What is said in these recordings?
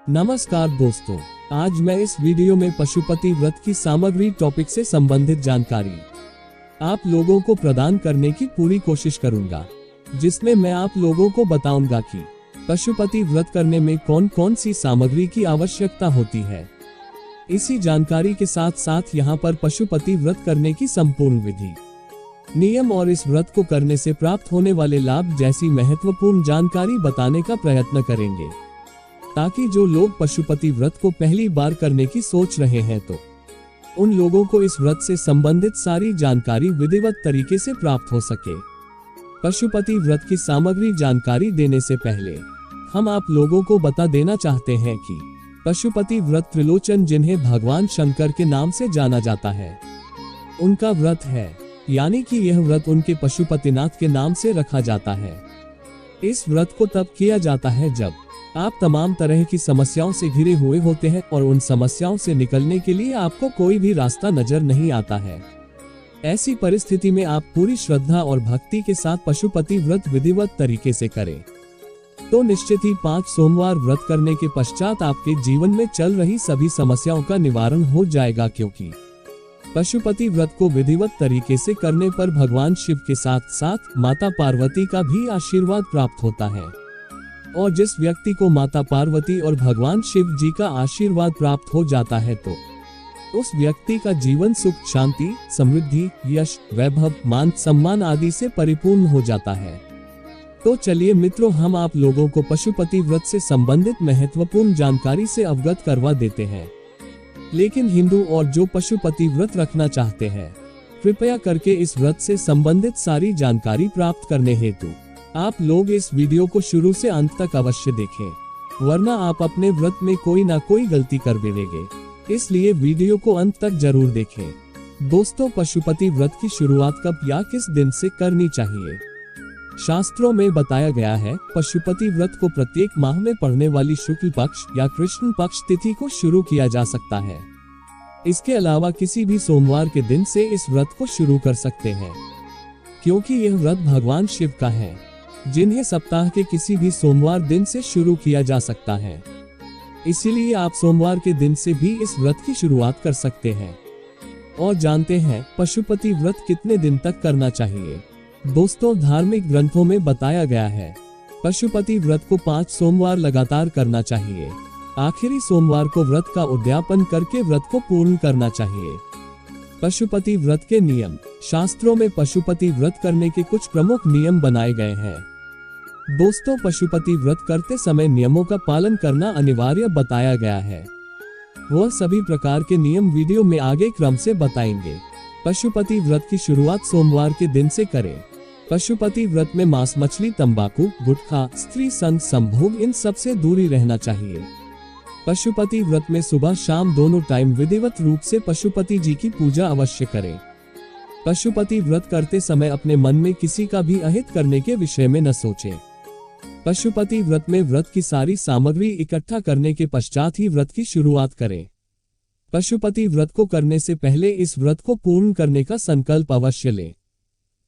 नमस्कार दोस्तों, आज मैं इस वीडियो में पशुपति व्रत की सामग्री टॉपिक से संबंधित जानकारी आप लोगों को प्रदान करने की पूरी कोशिश करूंगा, जिसमें मैं आप लोगों को बताऊंगा कि पशुपति व्रत करने में कौन कौन सी सामग्री की आवश्यकता होती है। इसी जानकारी के साथ साथ यहाँ पर पशुपति व्रत करने की संपूर्ण विधि, नियम और इस व्रत को करने से प्राप्त होने वाले लाभ जैसी महत्वपूर्ण जानकारी बताने का प्रयत्न करेंगे, ताकि जो लोग पशुपति व्रत को पहली बार करने की सोच रहे हैं तो उन लोगों को इस व्रत से संबंधित सारी जानकारी विधिवत तरीके से प्राप्त हो सके। पशुपति व्रत की सामग्री जानकारी देने से पहले हम आप लोगों को बता देना चाहते हैं कि पशुपति व्रत त्रिलोचन, जिन्हें भगवान शंकर के नाम से जाना जाता है, उनका व्रत है, यानी कि यह व्रत उनके पशुपतिनाथ के नाम से रखा जाता है। इस व्रत को तब किया जाता है जब आप तमाम तरह की समस्याओं से घिरे हुए होते हैं और उन समस्याओं से निकलने के लिए आपको कोई भी रास्ता नजर नहीं आता है। ऐसी परिस्थिति में आप पूरी श्रद्धा और भक्ति के साथ पशुपति व्रत विधिवत तरीके से करें तो निश्चित ही 5 सोमवार व्रत करने के पश्चात आपके जीवन में चल रही सभी समस्याओं का निवारण हो जाएगा, क्योंकि पशुपति व्रत को विधिवत तरीके से करने पर भगवान शिव के साथ साथ माता पार्वती का भी आशीर्वाद प्राप्त होता है। और जिस व्यक्ति को माता पार्वती और भगवान शिव जी का आशीर्वाद प्राप्त हो जाता है तो उस व्यक्ति का जीवन सुख, शांति, समृद्धि, यश, वैभव, मान सम्मान आदि से परिपूर्ण हो जाता है। तो चलिए मित्रों, हम आप लोगों को पशुपति व्रत से संबंधित महत्वपूर्ण जानकारी से अवगत करवा देते हैं। लेकिन हिंदू और जो पशुपति व्रत रखना चाहते हैं, कृपया करके इस व्रत से संबंधित सारी जानकारी प्राप्त करने हेतु आप लोग इस वीडियो को शुरू से अंत तक अवश्य देखें, वरना आप अपने व्रत में कोई ना कोई गलती कर बैठेंगे। इसलिए वीडियो को अंत तक जरूर देखें। दोस्तों, पशुपति व्रत की शुरुआत कब या किस दिन से करनी चाहिए? शास्त्रों में बताया गया है, पशुपति व्रत को प्रत्येक माह में पड़ने वाली शुक्ल पक्ष या कृष्ण पक्ष तिथि को शुरू किया जा सकता है। इसके अलावा किसी भी सोमवार के दिन से इस व्रत को शुरू कर सकते हैं, क्योंकि यह व्रत भगवान शिव का है, जिन्हें सप्ताह के किसी भी सोमवार दिन से शुरू किया जा सकता है। इसीलिए आप सोमवार के दिन से भी इस व्रत की शुरुआत कर सकते हैं। और जानते हैं पशुपति व्रत कितने दिन तक करना चाहिए? दोस्तों, धार्मिक ग्रंथों में बताया गया है, पशुपति व्रत को 5 सोमवार लगातार करना चाहिए। आखिरी सोमवार को व्रत का उद्यापन करके व्रत को पूर्ण करना चाहिए। पशुपति व्रत के नियम। शास्त्रों में पशुपति व्रत करने के कुछ प्रमुख नियम बनाए गए हैं। दोस्तों, पशुपति व्रत करते समय नियमों का पालन करना अनिवार्य बताया गया है। वह सभी प्रकार के नियम वीडियो में आगे क्रम से बताएंगे। पशुपति व्रत की शुरुआत सोमवार के दिन से करें। पशुपति व्रत में मांस, मछली, तंबाकू, गुटखा, स्त्री संग, संभोग, इन सब से दूरी रहना चाहिए। पशुपति व्रत में सुबह शाम दोनों टाइम विधिवत रूप से पशुपति जी की पूजा अवश्य करें। पशुपति व्रत करते समय अपने मन में किसी का भी अहित करने के विषय में न सोचें। पशुपति व्रत में व्रत की सारी सामग्री इकट्ठा करने के पश्चात ही व्रत की शुरुआत करें। पशुपति व्रत को करने से पहले इस व्रत को पूर्ण करने का संकल्प अवश्य लें।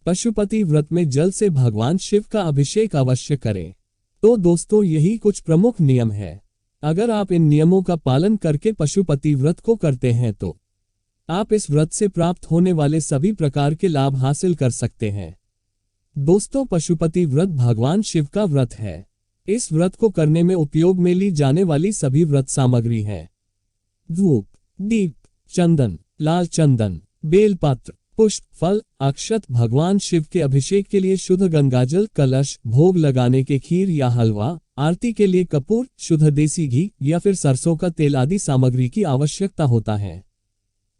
पशुपति व्रत में जल से भगवान शिव का अभिषेक अवश्य करें। तो दोस्तों, यही कुछ प्रमुख नियम है। अगर आप इन नियमों का पालन करके पशुपति व्रत को करते हैं तो आप इस व्रत से प्राप्त होने वाले सभी प्रकार के लाभ हासिल कर सकते हैं। दोस्तों, पशुपति व्रत भगवान शिव का व्रत है। इस व्रत को करने में उपयोग में ली जाने वाली सभी व्रत सामग्री है: धूप, दीप, चंदन, लाल चंदन, बेलपत्र, पुष्प, फल, अक्षत, भगवान शिव के अभिषेक के लिए शुद्ध गंगाजल, कलश, भोग लगाने के खीर या हलवा, आरती के लिए कपूर, शुद्ध देसी घी या फिर सरसों का तेल आदि सामग्री की आवश्यकता होता है।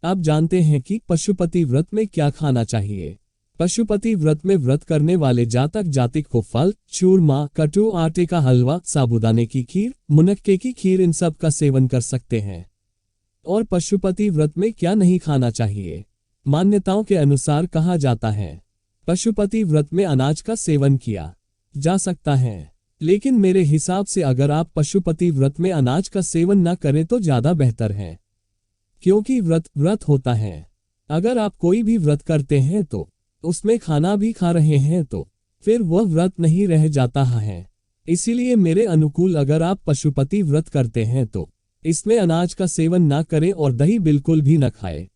अब जानते हैं कि पशुपति व्रत में क्या खाना चाहिए। पशुपति व्रत में व्रत करने वाले जातक जातिक को फल, चूरमा, कटु, आटे का हलवा, साबूदाने की खीर, मुनक्के की खीर, इन सब का सेवन कर सकते हैं। और पशुपति व्रत में क्या नहीं खाना चाहिए? मान्यताओं के अनुसार कहा जाता है, पशुपति व्रत में अनाज का सेवन किया जा सकता है, लेकिन मेरे हिसाब से अगर आप पशुपति व्रत में अनाज का सेवन न करें तो ज्यादा बेहतर है, क्योंकि व्रत होता है। अगर आप कोई भी व्रत करते हैं तो उसमें खाना भी खा रहे हैं तो फिर वह व्रत नहीं रह जाता है। इसीलिए मेरे अनुकूल अगर आप पशुपति व्रत करते हैं तो इसमें अनाज का सेवन ना करें और दही बिल्कुल भी न खाएं।